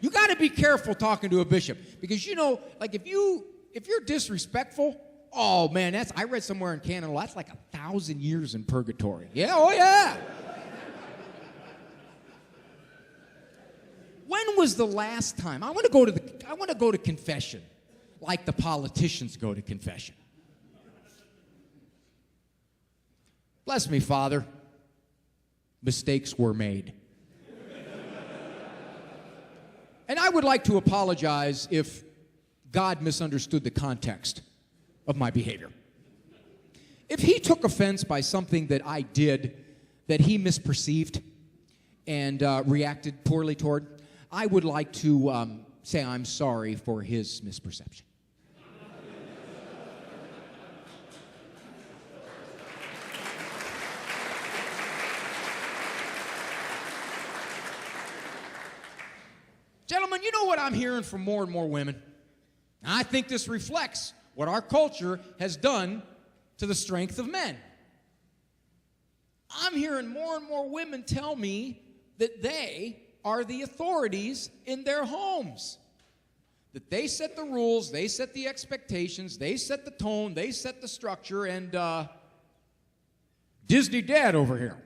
You got to be careful talking to a bishop because, you know, like if you're disrespectful, oh, man, I read somewhere in canon law, that's like 1,000 years in purgatory. Yeah, oh, yeah. When was the last time? I want to go to confession like the politicians go to confession. Bless me, Father. Mistakes were made. And I would like to apologize if God misunderstood the context of my behavior. If he took offense by something that I did that he misperceived and reacted poorly toward, I would like to say I'm sorry for his misperception. Gentlemen, you know what I'm hearing from more and more women? And I think this reflects what our culture has done to the strength of men. I'm hearing more and more women tell me that they are the authorities in their homes. That they set the rules, they set the expectations, they set the tone, they set the structure, and Disney Dad over here.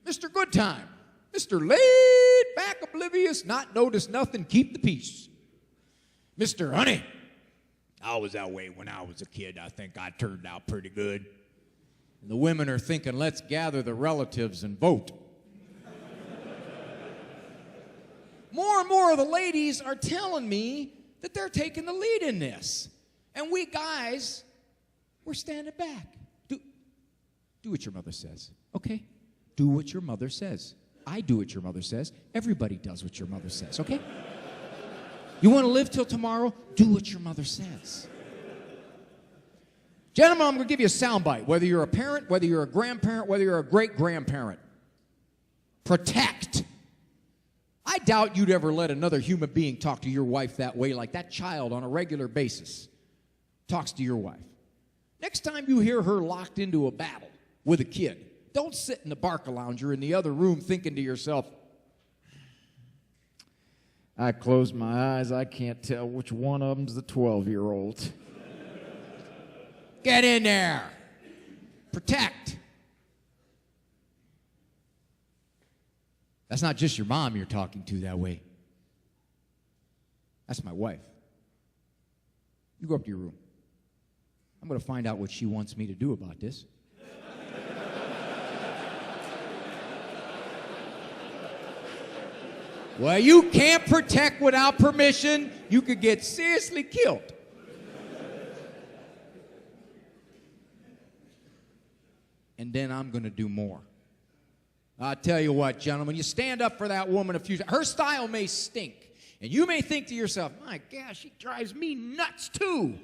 Mr. Goodtime, Mr. Laid Back, Oblivious, Not Notice Nothing, Keep the Peace. Mr. Honey, I was that way when I was a kid. I think I turned out pretty good. And the women are thinking, let's gather the relatives and vote. More and more of the ladies are telling me that they're taking the lead in this. And we guys, we're standing back. Do what your mother says, okay? Do what your mother says. I do what your mother says. Everybody does what your mother says, okay? You want to live till tomorrow? Do what your mother says. Gentlemen, I'm going to give you a soundbite. Whether you're a parent, whether you're a grandparent, whether you're a great-grandparent, protect. I doubt you'd ever let another human being talk to your wife that way, like that child on a regular basis talks to your wife. Next time you hear her locked into a battle with a kid, don't sit in the Barcalounger in the other room thinking to yourself, I close my eyes, I can't tell which one of them's the 12-year-old. Get in there. Protect. That's not just your mom you're talking to that way. That's my wife. You go up to your room. I'm going to find out what she wants me to do about this. Well, you can't protect without permission. You could get seriously killed. And then I'm going to do more. I'll tell you what, gentlemen, you stand up for that woman a few times. Her style may stink. And you may think to yourself, my gosh, she drives me nuts too.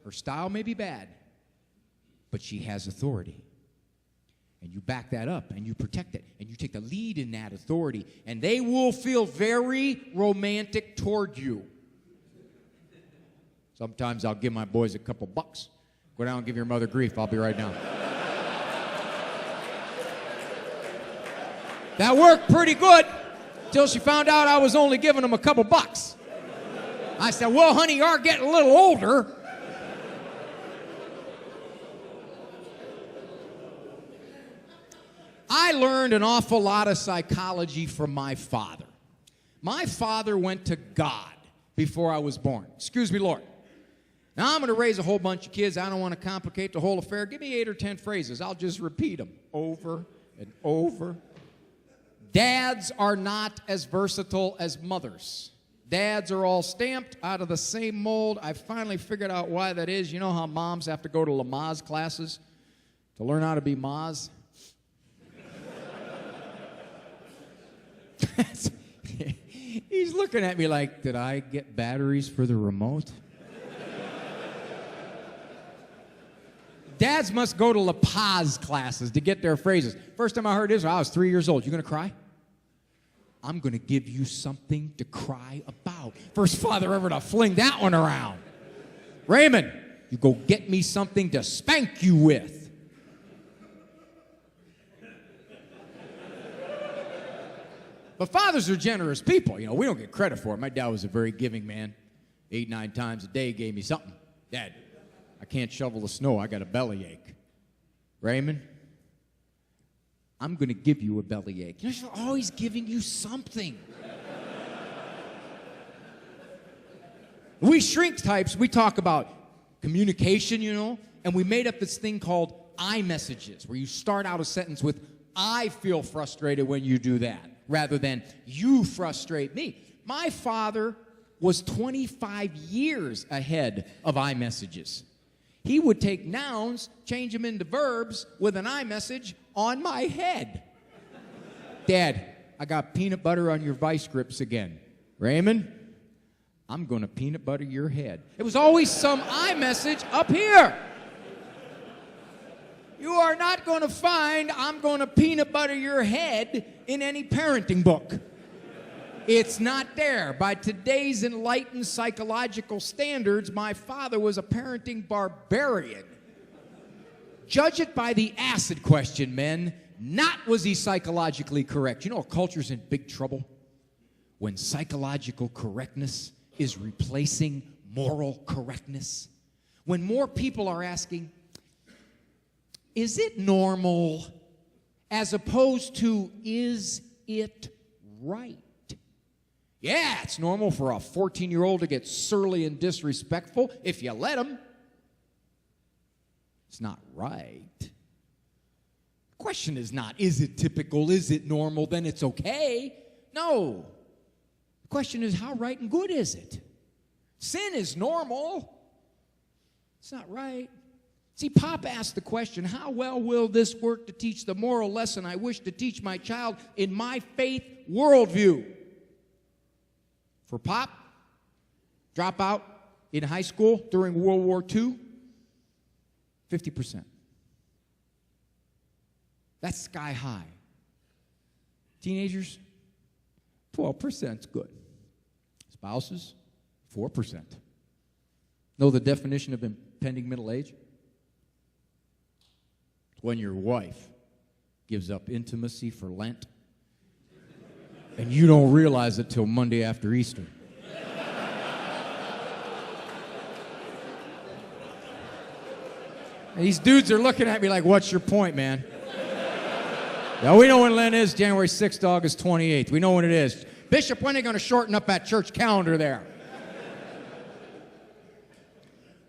Her style may be bad, but she has authority. And you back that up, and you protect it, and you take the lead in that authority, and they will feel very romantic toward you. Sometimes I'll give my boys a couple bucks. Go down and give your mother grief. I'll be right down. That worked pretty good till she found out I was only giving them a couple bucks. I said, well, honey, you are getting a little older. I learned an awful lot of psychology from my father. My father went to God before I was born. Excuse me, Lord. Now, I'm going to raise a whole bunch of kids. I don't want to complicate the whole affair. Give me 8 or 10 phrases. I'll just repeat them over and over. Dads are not as versatile as mothers. Dads are all stamped out of the same mold. I finally figured out why that is. You know how moms have to go to Lamaze classes to learn how to be Maz? He's looking at me like, did I get batteries for the remote? Dads must go to La Paz classes to get their phrases. First time I heard this, I was 3 years old. You going to cry? I'm going to give you something to cry about. First father ever to fling that one around. Raymond, you go get me something to spank you with. But fathers are generous people. You know, we don't get credit for it. My dad was a very giving man. 8, 9 times a day he gave me something. Dad, I can't shovel the snow. I got a bellyache. Raymond, I'm going to give you a bellyache. You know, she's always giving you something. We shrink types, we talk about communication, you know, and we made up this thing called I messages, where you start out a sentence with, I feel frustrated when you do that, rather than you frustrate me. My father was 25 years ahead of I messages. He would take nouns, change them into verbs with an I message on my head. Dad, I got peanut butter on your vice grips again. Raymond, I'm going to peanut butter your head. It was always some I message up here. You are not going to find I'm going to peanut butter your head in any parenting book. It's not there. By today's enlightened psychological standards, my father was a parenting barbarian. Judge it by the acid question, men. Not was he psychologically correct. You know, a culture's in big trouble when psychological correctness is replacing moral correctness. When more people are asking, is it normal, as opposed to, is it right? Yeah, it's normal for a 14-year-old to get surly and disrespectful if you let him. It's not right. The question is not, is it typical, is it normal, then it's okay. No. The question is, how right and good is it? Sin is normal. It's not right. See, Pop asked the question, how well will this work to teach the moral lesson I wish to teach my child in my faith worldview? For Pop, drop out in high school during World War II, 50%. That's sky high. Teenagers, 12% is good. Spouses, 4%. Know the definition of impending middle age? It's when your wife gives up intimacy for Lent, and you don't realize it till Monday after Easter. And these dudes are looking at me like, what's your point, man? Yeah, we know when Lent is, January 6th to August 28th. We know when it is. Bishop, when are they going to shorten up that church calendar there?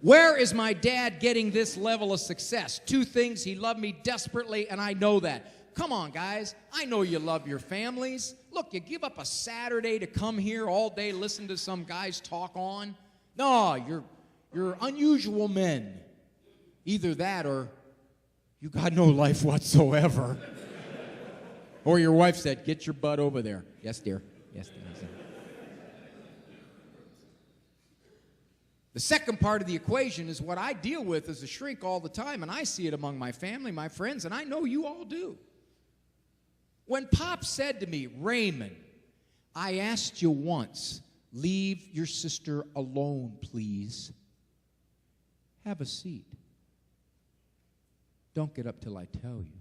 Where is my dad getting this level of success? 2 things, he loved me desperately, and I know that. Come on, guys. I know you love your families. Look, you give up a Saturday to come here all day, listen to some guys talk on. No, you're unusual men. Either that or you got no life whatsoever. Or your wife said, get your butt over there. Yes, dear. Yes, dear. Yes, dear. The second part of the equation is what I deal with as a shrink all the time, and I see it among my family, my friends, and I know you all do. When Pop said to me, Raymond, I asked you once, leave your sister alone, please. Have a seat. Don't get up till I tell you.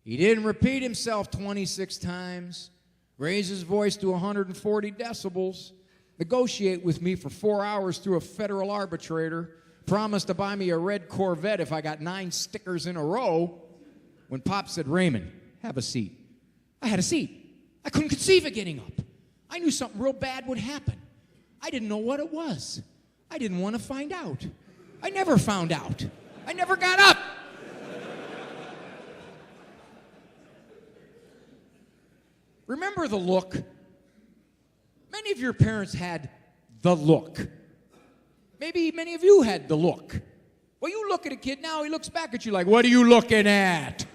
He didn't repeat himself 26 times, raise his voice to 140 decibels, negotiate with me for 4 hours through a federal arbitrator, promised to buy me a red Corvette if I got 9 stickers in a row. When Pop said, Raymond, have a seat, I had a seat. I couldn't conceive of getting up. I knew something real bad would happen. I didn't know what it was. I didn't want to find out. I never found out. I never got up. Remember the look? Many of your parents had the look. Maybe many of you had the look. Well, you look at a kid now, he looks back at you like, what are you looking at?